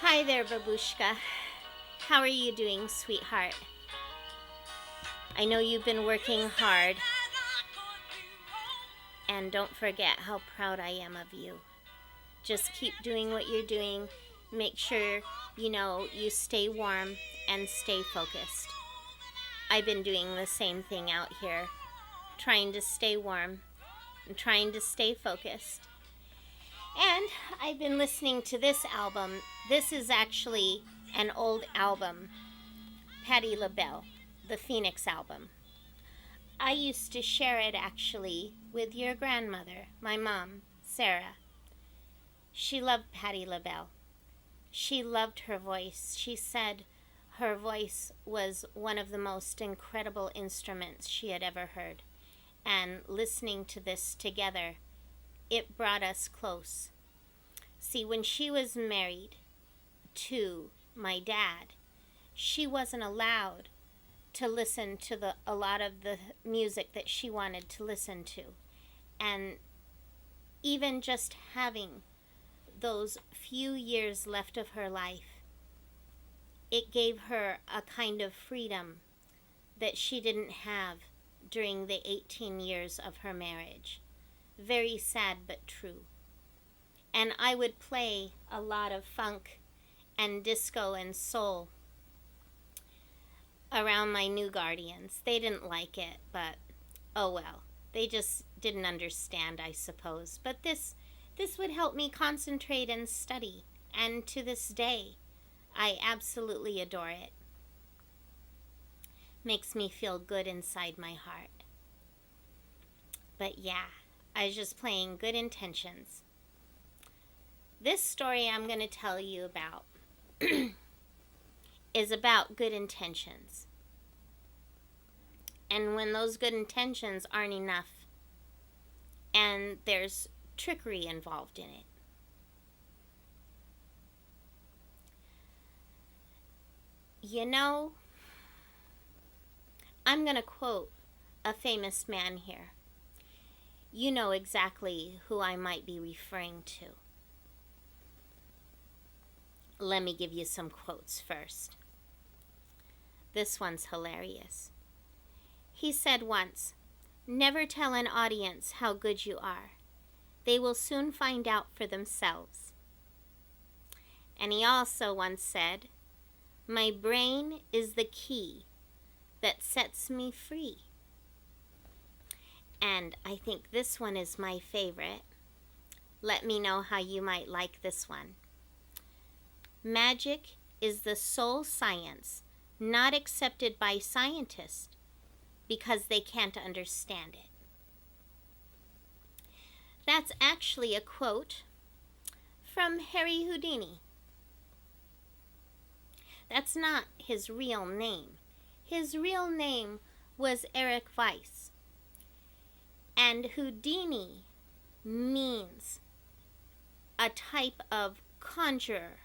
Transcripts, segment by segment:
Hi there, babushka. How are you doing, sweetheart? I know you've been working hard, and don't forget how proud I am of you. Just keep doing what you're doing. Make sure, you stay warm and stay focused. I've been doing the same thing out here, trying to stay warm and trying to stay focused. And I've been listening to this album. This is actually an old album, Patti LaBelle, the Phoenix album. I used to share it actually with your grandmother, my mom, Sarah. She loved Patti LaBelle. She loved her voice. She said her voice was one of the most incredible instruments she had ever heard. And listening to this together, it brought us close. See, when she was married to my dad, she wasn't allowed to listen to a lot of the music that she wanted to listen to. And even just having those few years left of her life, it gave her a kind of freedom that she didn't have during the 18 years of her marriage. Very sad but true. And I would play a lot of funk and disco and soul around my new guardians. They didn't like it, but oh well. They just didn't understand, I suppose. But this would help me concentrate and study, and to this day, I absolutely adore it. Makes me feel good inside my heart. But yeah, I was just playing Good Intentions. This story I'm going to tell you about is about good intentions. And when those good intentions aren't enough, and there's trickery involved in it. I'm going to quote a famous man here. You know exactly who I might be referring to. Let me give you some quotes first. This one's hilarious. He said once, "Never tell an audience how good you are. They will soon find out for themselves." And he also once said, "My brain is the key that sets me free." And I think this one is my favorite. Let me know how you might like this one. "Magic is the sole science not accepted by scientists because they can't understand it." That's actually a quote from Harry Houdini. That's not his real name. His real name was Eric Weiss. And Houdini means a type of conjurer,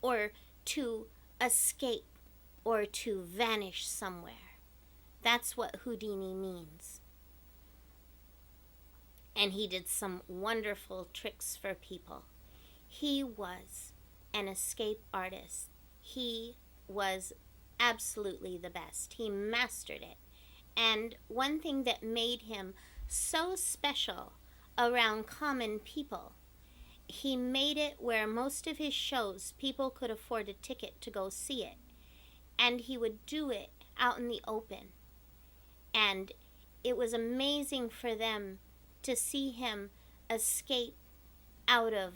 or to escape, or to vanish somewhere. That's what Houdini means. And he did some wonderful tricks for people. He was an escape artist. He was absolutely the best. He mastered it. And one thing that made him so special around common people, he made it where most of his shows, people could afford a ticket to go see it. And he would do it out in the open. And it was amazing for them to see him escape out of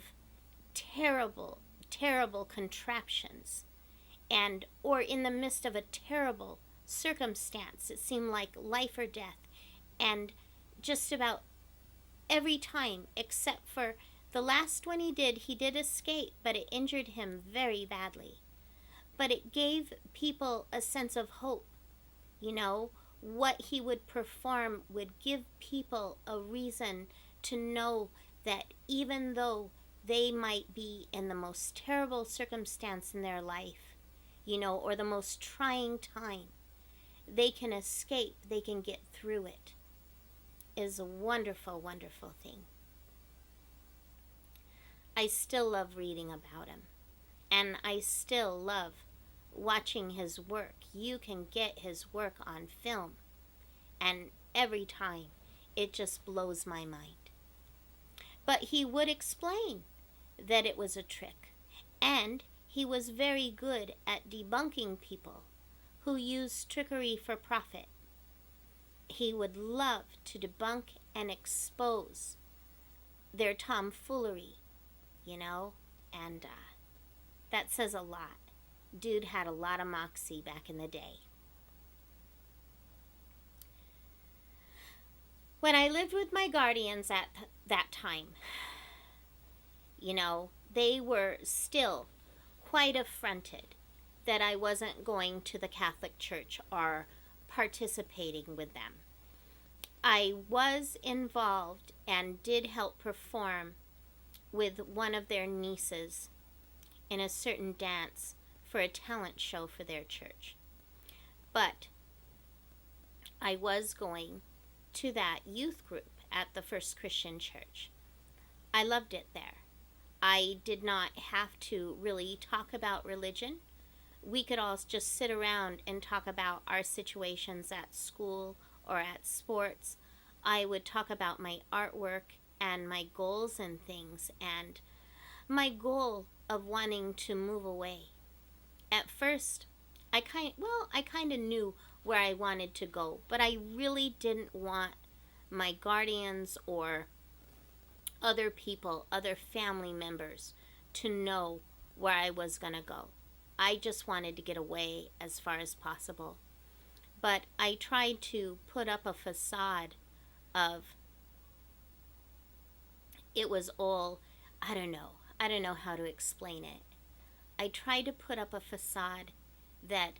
terrible, terrible contraptions, and or in the midst of a terrible circumstance. It seemed like life or death. And just about every time, except for the last one he did escape, but it injured him very badly. But it gave people a sense of hope. What he would perform would give people a reason to know that even though they might be in the most terrible circumstance in their life, or the most trying time, they can escape, they can get through it. It is a wonderful, wonderful thing. I still love reading about him. and I still love watching his work. You can get his work on film, and every time it just blows my mind. But he would explain that it was a trick, and he was very good at debunking people who used trickery for profit. He would love to debunk and expose their tomfoolery, you know, and that says a lot. Dude had a lot of moxie back in the day. When I lived with my guardians at that time, you know, they were still quite affronted that I wasn't going to the Catholic Church or participating with them. I was involved and did help perform with one of their nieces in a certain dance for a talent show for their church. But I was going to that youth group at the First Christian Church. I loved it there. I did not have to really talk about religion. We could all just sit around and talk about our situations at school or at sports. I would talk about my artwork and my goals and things, and my goal of wanting to move away. At first, I kind of knew where I wanted to go, but I really didn't want my guardians or other people, other family members, to know where I was going to go. I just wanted to get away as far as possible. But I tried to put up a facade of it was all, I don't know how to explain it. I tried to put up a facade that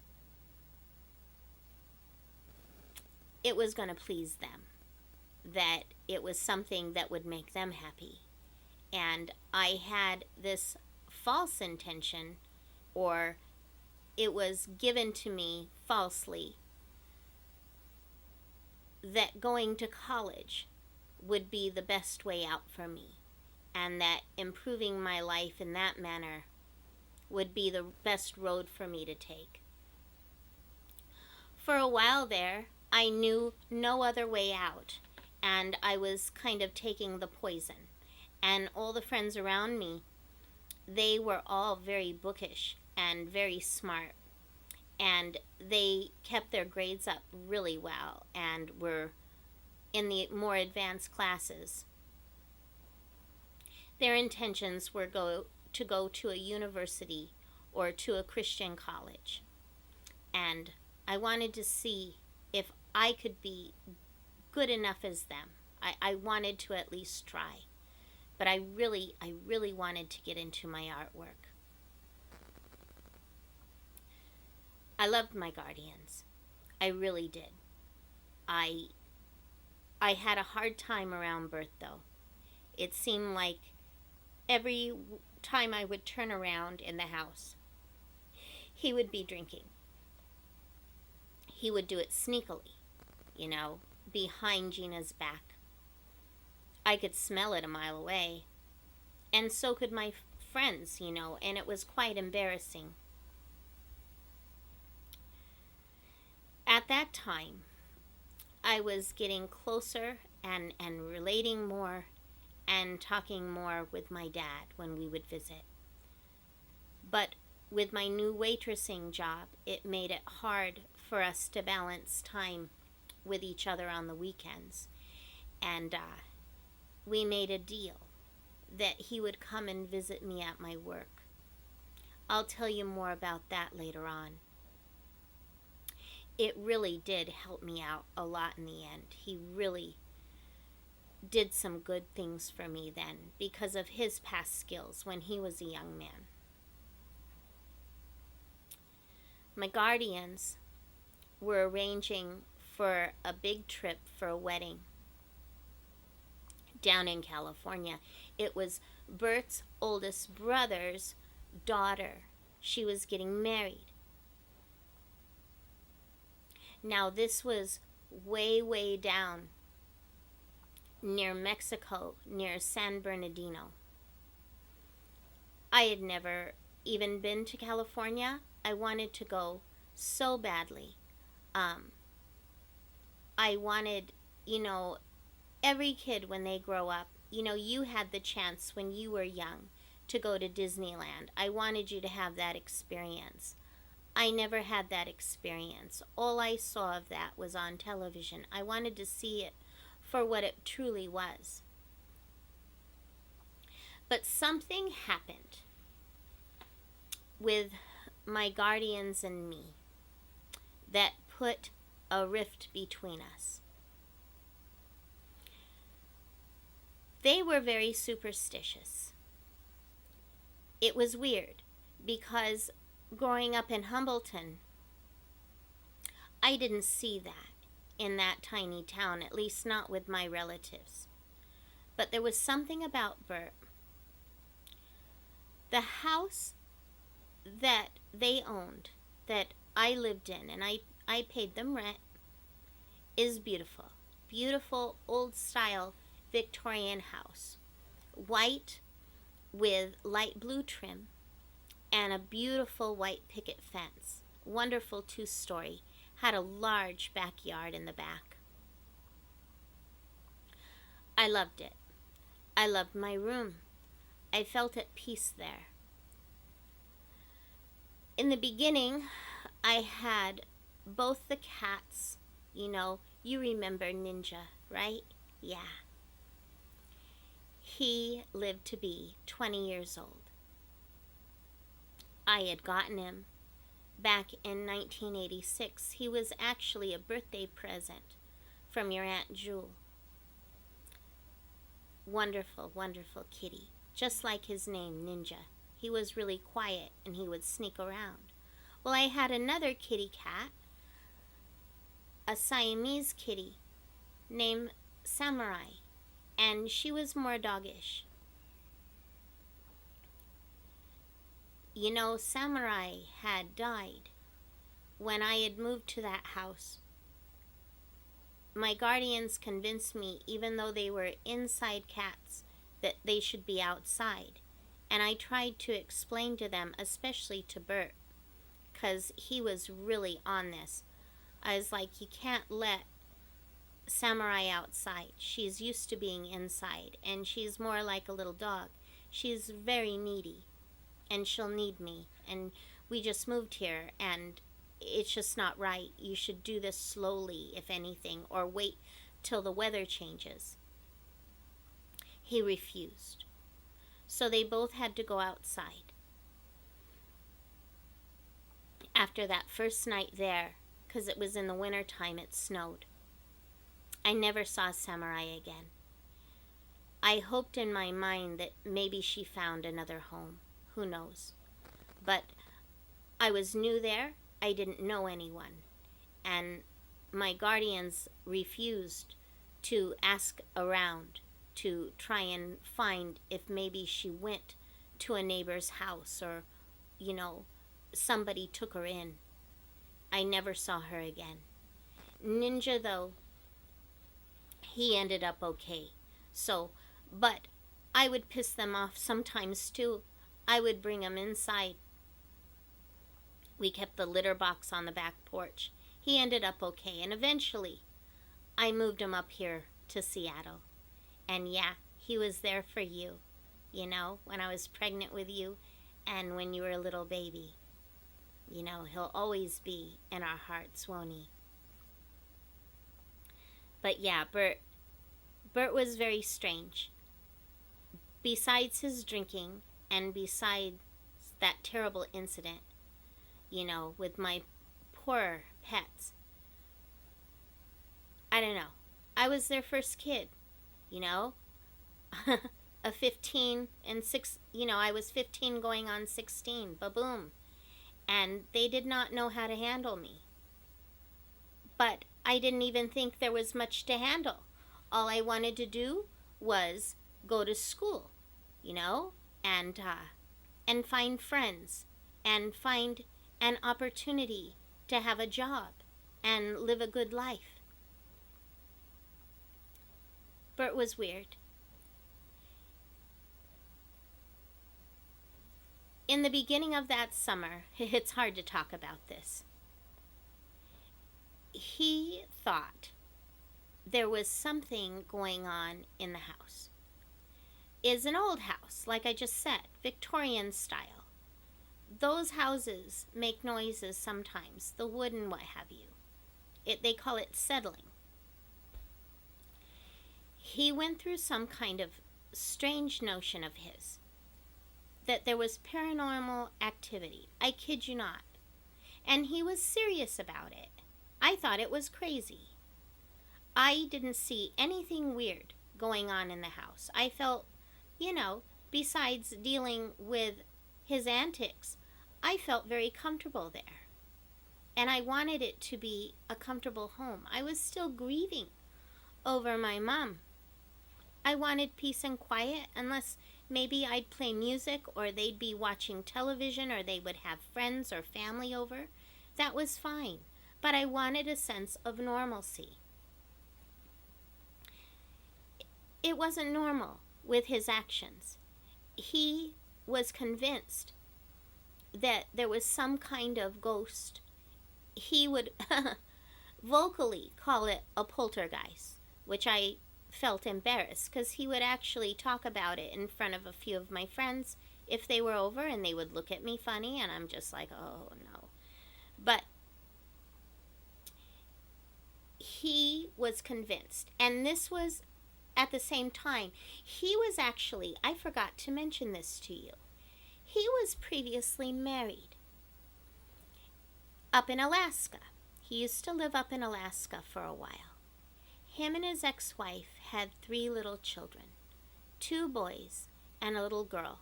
it was going to please them, that it was something that would make them happy. And I had this false intention, or it was given to me falsely, that going to college would be the best way out for me, and that improving my life in that manner would be the best road for me to take. For a while there, I knew no other way out, and I was kind of taking the poison. And all the friends around me, they were all very bookish and very smart, and they kept their grades up really well and were in the more advanced classes. Their intentions were to go to a university or to a Christian college. And I wanted to see if I could be good enough as them. I wanted to at least try. But I really wanted to get into my artwork. I loved my guardians. I really did. I had a hard time around birth, though. It seemed like every time I would turn around in the house, he would be drinking. He would do it sneakily, behind Gina's back. I could smell it a mile away, and so could my friends, and it was quite embarrassing. At that time, I was getting closer and relating more and talking more with my dad when we would visit. But with my new waitressing job, it made it hard for us to balance time with each other on the weekends. And we made a deal that he would come and visit me at my work. I'll tell you more about that later on. It really did help me out a lot in the end. He really did some good things for me then because of his past skills when he was a young man. My guardians were arranging for a big trip for a wedding down in California. It was Bert's oldest brother's daughter. She was getting married. Now this was way down near Mexico, near San Bernardino. I had never even been to California. I wanted to go so badly. Um, I wanted, you know, every kid when they grow up, you know, you had the chance when you were young to go to Disneyland. I wanted you to have that experience. I never had that experience. All I saw of that was on television. I wanted to see it for what it truly was. But something happened with my guardians and me that put a rift between us. They were very superstitious. It was weird because growing up in Humbleton, I didn't see that in that tiny town, at least not with my relatives. But there was something about Bert. The house that they owned, that I lived in, and I paid them rent, is beautiful. Beautiful old style Victorian house. White with light blue trim and a beautiful white picket fence. Wonderful 2-story. Had a large backyard in the back. I loved it. I loved my room. I felt at peace there. In the beginning, I had both the cats. You know, you remember Ninja, right? Yeah. He lived to be 20 years old. I had gotten him back in 1986. He was actually a birthday present from your Aunt Jewel. Wonderful, wonderful kitty. Just like his name, Ninja. He was really quiet and he would sneak around. Well, I had another kitty cat, a Siamese kitty named Samurai, and she was more doggish. You know, Samurai had died when I had moved to that house. My guardians convinced me, even though they were inside cats, that they should be outside. And I tried to explain to them, especially to Bert, because he was really on this. I was like, you can't let Samurai outside. She's used to being inside, and she's more like a little dog. She's very needy, and she'll need me. And we just moved here, and it's just not right. You should do this slowly, if anything, or wait till the weather changes. He refused. So they both had to go outside. After that first night there, because it was in the winter time, it snowed. I never saw Samurai again. I hoped in my mind that maybe she found another home. Who knows? But I was new there. I didn't know anyone. And my guardians refused to ask around to try and find if maybe she went to a neighbor's house or, you know, somebody took her in. I never saw her again. Ninja, though, he ended up okay. So, but I would piss them off sometimes too. I would bring them inside. We kept the litter box on the back porch. He ended up okay, and eventually I moved him up here to Seattle. And yeah, he was there for you, you know, when I was pregnant with you and when you were a little baby. You know, he'll always be in our hearts, won't he? But yeah, Bert was very strange. Besides his drinking and besides that terrible incident, you know, with my poor pets, I don't know. I was their first kid, you know, a 15 and 6, you know, I was 15 going on 16, ba-boom. And they did not know how to handle me. But I didn't even think there was much to handle. All I wanted to do was go to school, you know, and find friends and find an opportunity to have a job and live a good life. Bert was weird. In the beginning of that summer, it's hard to talk about this. He thought there was something going on in the house. It's an old house, like I just said, Victorian style. Those houses make noises sometimes, the wood and what have you. They call it settling. He went through some kind of strange notion of his that there was paranormal activity. I kid you not. And he was serious about it. I thought it was crazy. I didn't see anything weird going on in the house. I felt, besides dealing with his antics, I felt very comfortable there. And I wanted it to be a comfortable home. I was still grieving over my mom. I wanted peace and quiet, unless maybe I'd play music or they'd be watching television or they would have friends or family over. That was fine, but I wanted a sense of normalcy. It wasn't normal with his actions. He was convinced that there was some kind of ghost. He would vocally call it a poltergeist, which I felt embarrassed because he would actually talk about it in front of a few of my friends if they were over, and they would look at me funny, and I'm just like, oh no. But he was convinced, and this was at the same time, he was actually, I forgot to mention this to you, he was previously married up in Alaska. He used to live up in Alaska for a while. Him and his ex-wife had 3 little children, 2 boys and a little girl.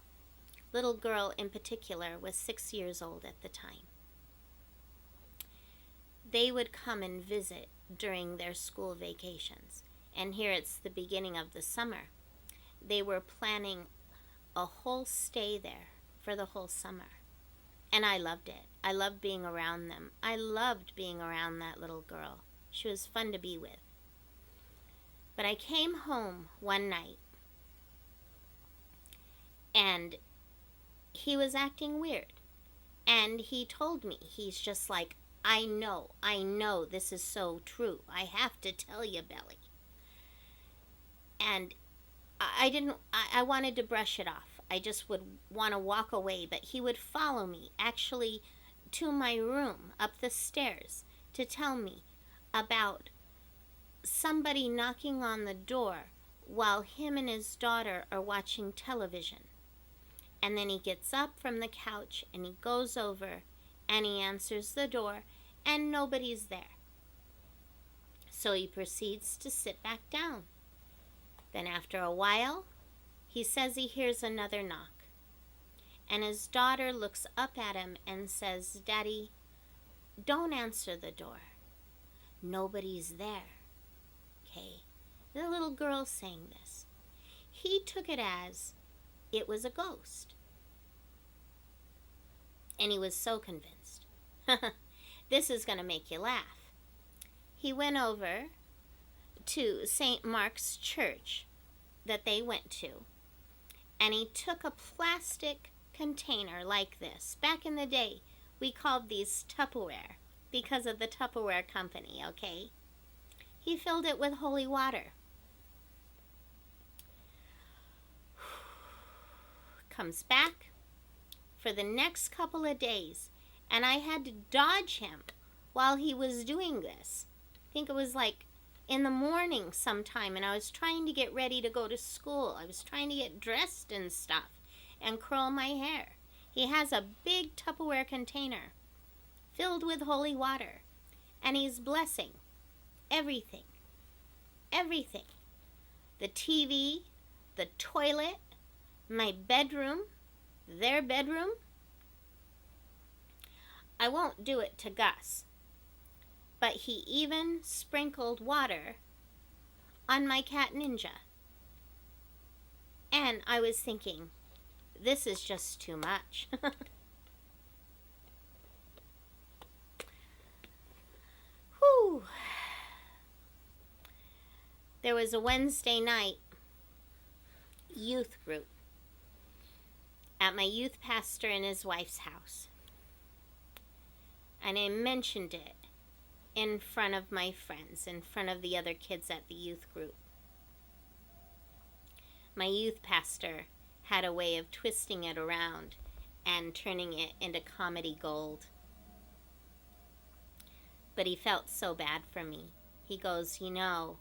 Little girl in particular was 6 years old at the time. They would come and visit during their school vacations. And here it's the beginning of the summer. They were planning a whole stay there for the whole summer. And I loved it. I loved being around them. I loved being around that little girl. She was fun to be with. But I came home one night, and he was acting weird. And he told me, he's just like, I know, this is so true. I have to tell you, Belly. And I wanted to brush it off. I just would want to walk away, but he would follow me, actually, to my room, up the stairs, to tell me about somebody knocking on the door while him and his daughter are watching television. And then he gets up from the couch and he goes over and he answers the door and nobody's there. So he proceeds to sit back down. Then after a while, he says he hears another knock. And his daughter looks up at him and says, Daddy, don't answer the door. Nobody's there. Okay? The little girl saying this. He took it as it was a ghost. And he was so convinced. This is going to make you laugh. He went over to St. Mark's Church that they went to, and he took a plastic container like this. Back in the day, we called these Tupperware because of the Tupperware company, okay? He filled it with holy water. Comes back for the next couple of days, and I had to dodge him while he was doing this. I think it was like in the morning sometime, and I was trying to get ready to go to school. I was trying to get dressed and stuff and curl my hair. He has a big Tupperware container filled with holy water, and he's blessing everything. Everything. The TV, the toilet, my bedroom, their bedroom. I won't do it to Gus, but he even sprinkled water on my cat Ninja. And I was thinking, this is just too much. Whew. There was a Wednesday night youth group at my youth pastor and his wife's house. And I mentioned it in front of my friends, in front of the other kids at the youth group. My youth pastor had a way of twisting it around and turning it into comedy gold. But he felt so bad for me. He goes, you know,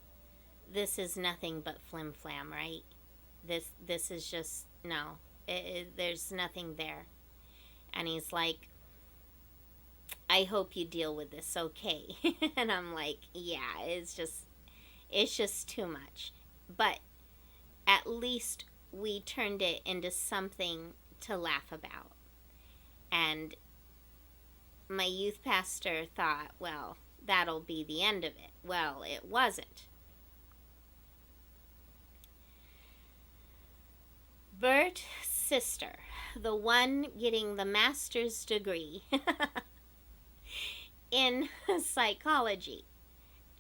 this is nothing but flim-flam, right? This is just, no, there's nothing there. And he's like, I hope you deal with this okay. And I'm like, yeah, it's just too much. But at least we turned it into something to laugh about. And my youth pastor thought, well, that'll be the end of it. Well, it wasn't. Bert's sister, the one getting the master's degree in psychology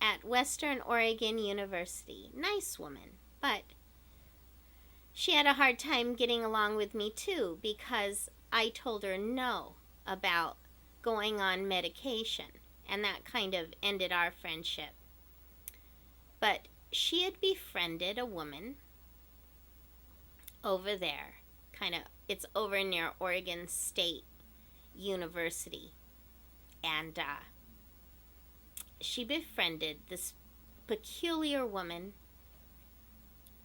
at Western Oregon University. Nice woman, but she had a hard time getting along with me too, because I told her no about going on medication, and that kind of ended our friendship. But she had befriended a woman over there, it's over near Oregon State University, and she befriended this peculiar woman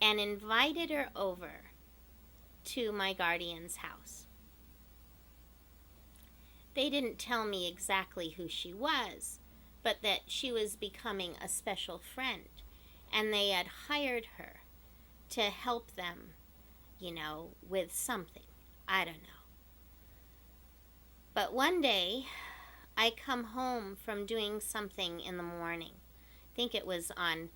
and invited her over to my guardian's house. They didn't tell me exactly who she was, but that she was becoming a special friend, and they had hired her to help them, with something. I don't know. But one day, I come home from doing something in the morning. I think it was on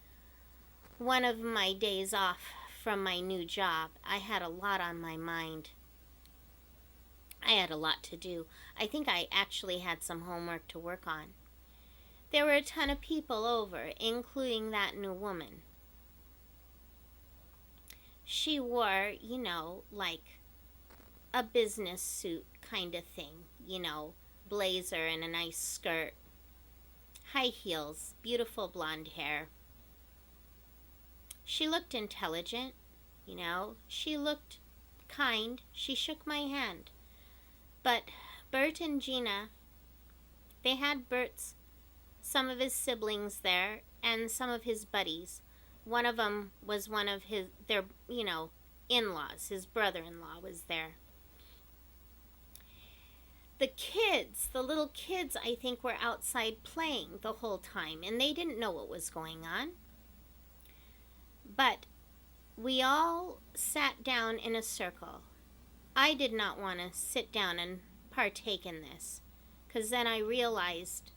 one of my days off from my new job. I had a lot on my mind. I had a lot to do. I think I actually had some homework to work on. There were a ton of people over, including that new woman. She wore, like a business suit kind of thing, blazer and a nice skirt, high heels, beautiful blonde hair. She looked intelligent, she looked kind. She shook my hand. But Bert and Gina, they had some of his siblings there and some of his buddies. One of them was one of their in-laws. His brother-in-law was there. The little kids, I think, were outside playing the whole time, and they didn't know what was going on. But we all sat down in a circle. I did not want to sit down and partake in this, because then I realized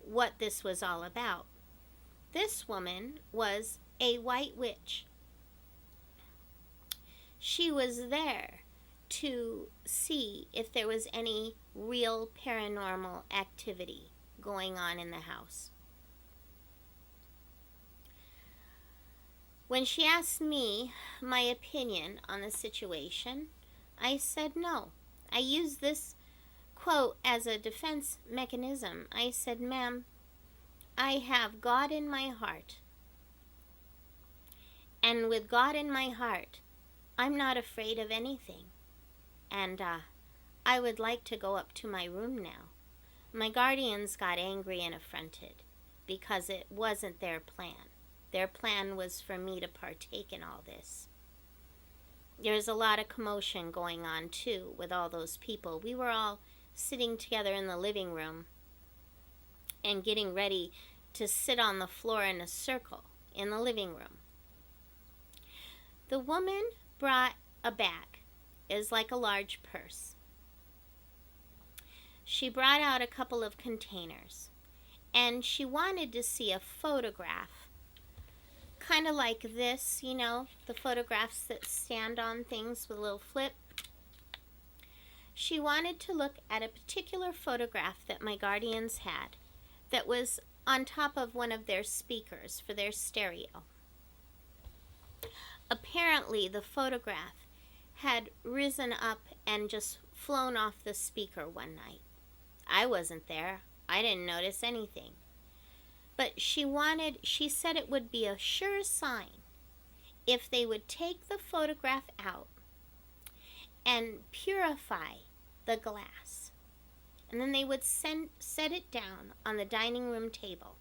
what this was all about. This woman was a white witch. She was there to see if there was any real paranormal activity going on in the house. When she asked me my opinion on the situation, I said no. I used this quote as a defense mechanism. I said, ma'am, I have God in my heart. And with God in my heart, I'm not afraid of anything. And I would like to go up to my room now. My guardians got angry and affronted because it wasn't their plan. Their plan was for me to partake in all this. There's a lot of commotion going on, too, with all those people. We were all sitting together in the living room and getting ready to sit on the floor in a circle in the living room. The woman brought a bag. It was like a large purse. She brought out a couple of containers, and she wanted to see a photograph, kind of like this, the photographs that stand on things with a little flip. She wanted to look at a particular photograph that my guardians had that was on top of one of their speakers for their stereo. Apparently, the photograph had risen up and just flown off the speaker one night. I wasn't there. I didn't notice anything. But she said it would be a sure sign if they would take the photograph out and purify the glass. And then they would set it down on the dining room table.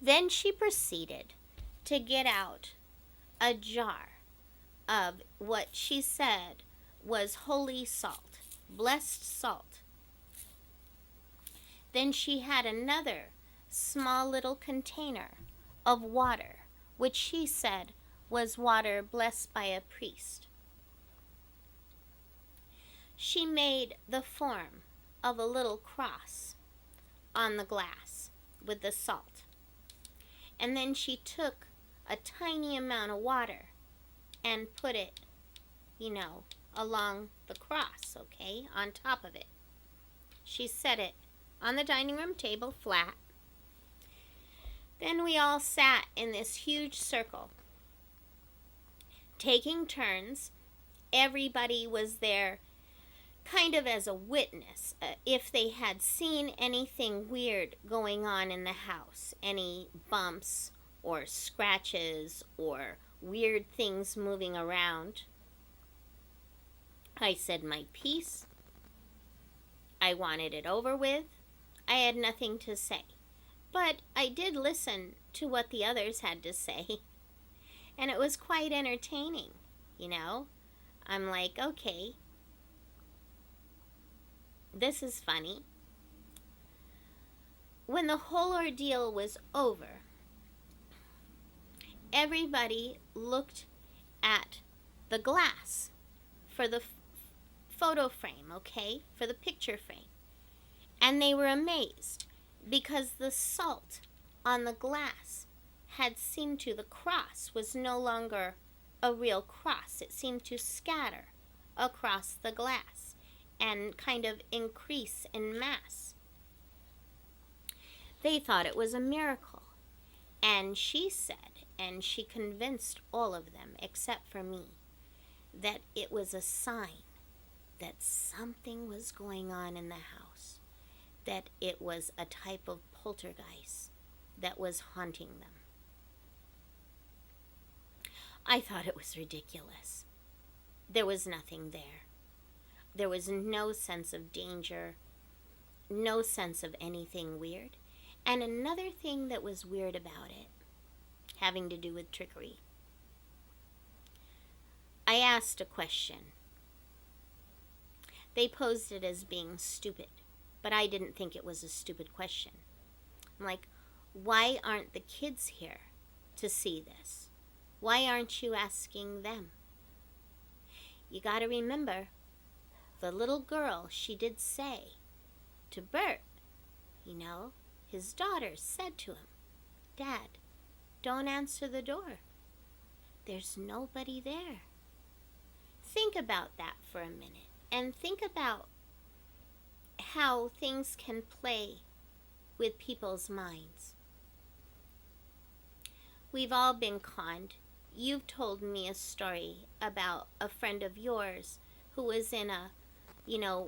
Then she proceeded to get out a jar of what she said was holy salt, blessed salt. Then she had another small little container of water, which she said was water blessed by a priest. She made the form of a little cross on the glass with the salt. And then she took a tiny amount of water and put it, along the cross, okay, on top of it. She set it on the dining room table flat. Then we all sat in this huge circle, taking turns. Everybody was there kind of as a witness, if they had seen anything weird going on in the house, any bumps or scratches or weird things moving around. I said my piece. I wanted it over with. I had nothing to say, but I did listen to what the others had to say, and it was quite entertaining, I'm like, okay, this is funny. When the whole ordeal was over, everybody looked at the glass for the photo frame, okay, for the picture frame. And they were amazed because the salt on the glass the cross was no longer a real cross. It seemed to scatter across the glass and kind of increase in mass. They thought it was a miracle. And she said, and she convinced all of them, except for me, that it was a sign that something was going on in the house, that it was a type of poltergeist that was haunting them. I thought it was ridiculous. There was nothing there. There was no sense of danger, no sense of anything weird. And another thing that was weird about it, having to do with trickery, I asked a question. They posed it as being stupid, but I didn't think it was a stupid question. I'm like, why aren't the kids here to see this? Why aren't you asking them? You got to remember, the little girl, she did say to Bert, his daughter said to him, Dad, don't answer the door. There's nobody there. Think about that for a minute and think about how things can play with people's minds. We've all been conned. You've told me a story about a friend of yours who was in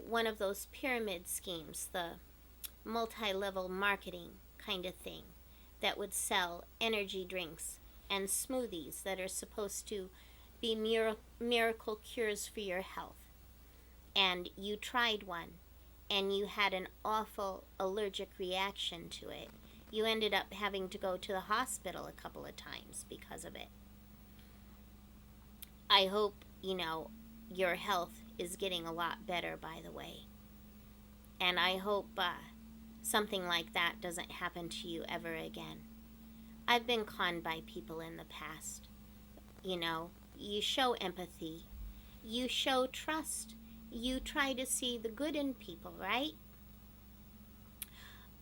one of those pyramid schemes, the multi-level marketing kind of thing that would sell energy drinks and smoothies that are supposed to be miracle cures for your health. And you tried one and you had an awful allergic reaction to it. You ended up having to go to the hospital a couple of times because of it. I hope, your health is getting a lot better, by the way. And I hope something like that doesn't happen to you ever again. I've been conned by people in the past. You show empathy. You show trust. You try to see the good in people, right?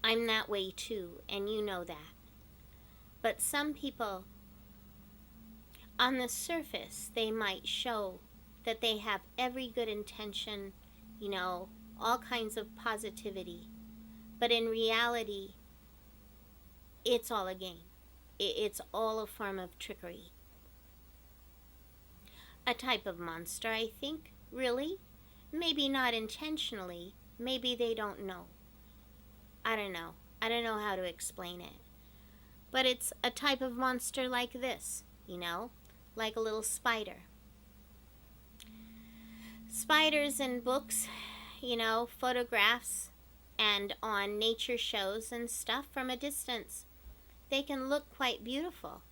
I'm that way too, and you know that. But some people, on the surface, they might show that they have every good intention, all kinds of positivity. But in reality, it's all a game. It's all a form of trickery. a type of monster, I think, really. Maybe not intentionally. Maybe they don't know. I don't know. I don't know how to explain it. But it's a type of monster like this, like a little spider. Spiders in books, photographs, and on nature shows and stuff from a distance, they can look quite beautiful.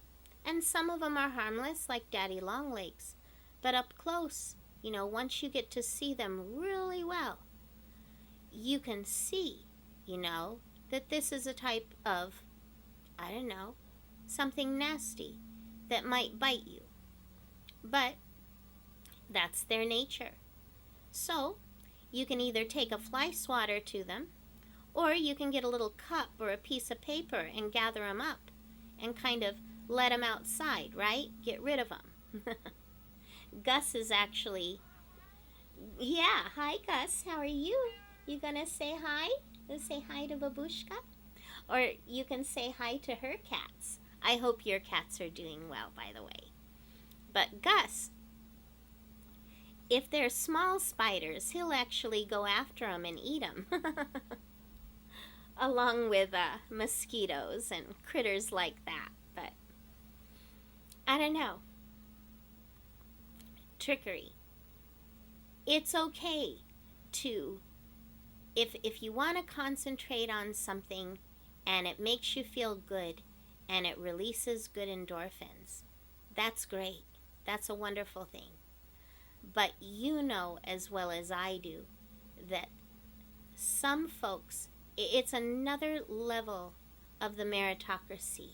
And some of them are harmless, like daddy longlegs. But up close, once you get to see them really well, you can see, that this is a type of, I don't know, something nasty that might bite you. But that's their nature. So, you can either take a fly swatter to them, or you can get a little cup or a piece of paper and gather them up and kind of let them outside, right? Get rid of them. Gus is actually, yeah, hi Gus, how are you? You gonna say hi? You say hi to Babushka? Or you can say hi to her cats. I hope your cats are doing well, by the way. But Gus, if they're small spiders, he'll actually go after them and eat them. Along with mosquitoes and critters like that. But I don't know. Trickery. It's okay to, if you want to concentrate on something and it makes you feel good and it releases good endorphins, that's great. That's a wonderful thing. But you know as well as I do that some folks, it's another level of the meritocracy,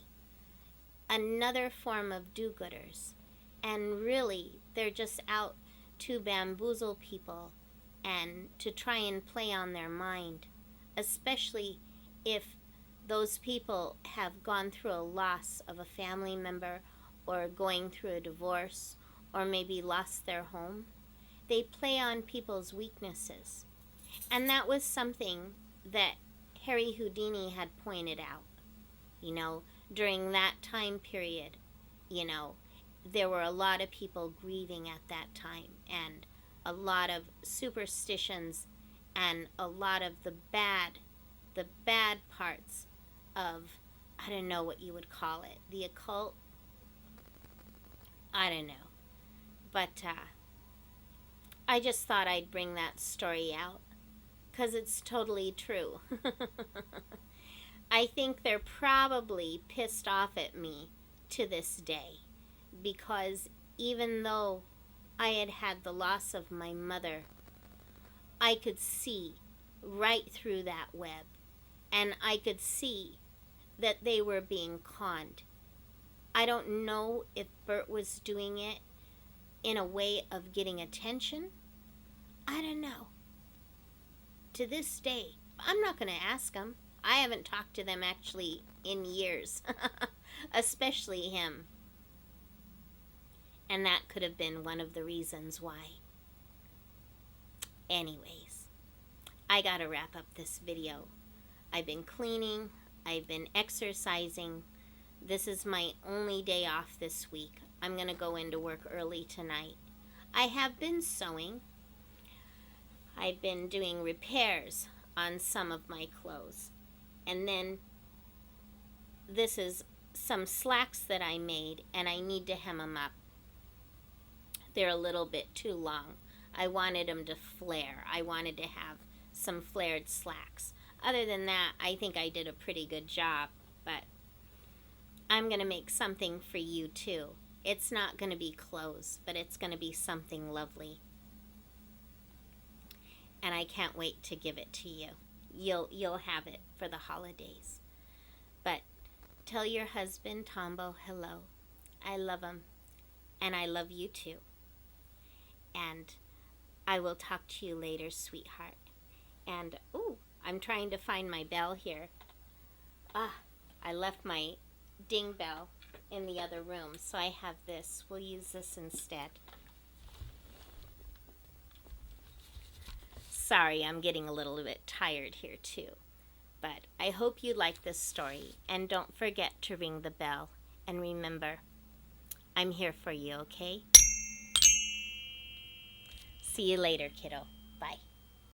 another form of do-gooders, and really they're just out to bamboozle people and to try and play on their mind, especially if those people have gone through a loss of a family member or going through a divorce or maybe lost their home. They play on people's weaknesses. And that was something that Harry Houdini had pointed out. During that time period, there were a lot of people grieving at that time, and a lot of superstitions, and a lot of the bad parts of, I don't know what you would call it, the occult. I don't know. But I just thought I'd bring that story out, because it's totally true. I think they're probably pissed off at me to this day, because even though I had had the loss of my mother, I could see right through that web, and I could see that they were being conned. I don't know if Bert was doing it in a way of getting attention. I don't know. To this day, I'm not going to ask him. I haven't talked to them actually in years, especially him. And that could have been one of the reasons why. Anyways, I gotta wrap up this video. I've been cleaning, I've been exercising. This is my only day off this week. I'm gonna go into work early tonight. I have been sewing. I've been doing repairs on some of my clothes. And then this is some slacks that I made, and I need to hem them up. They're a little bit too long. I wanted them to flare. I wanted to have some flared slacks. Other than that, I think I did a pretty good job, but I'm going to make something for you too. It's not going to be clothes, but it's going to be something lovely. And I can't wait to give it to you. You'll have it for the holidays. But tell your husband, Tombo, hello. I love him. And I love you too. And I will talk to you later, sweetheart. And, I'm trying to find my bell here. I left my ding bell in the other room, so I have this. We'll use this instead. Sorry, I'm getting a little bit tired here too. But I hope you like this story, and don't forget to ring the bell. And remember, I'm here for you, okay? See you later, kiddo. Bye.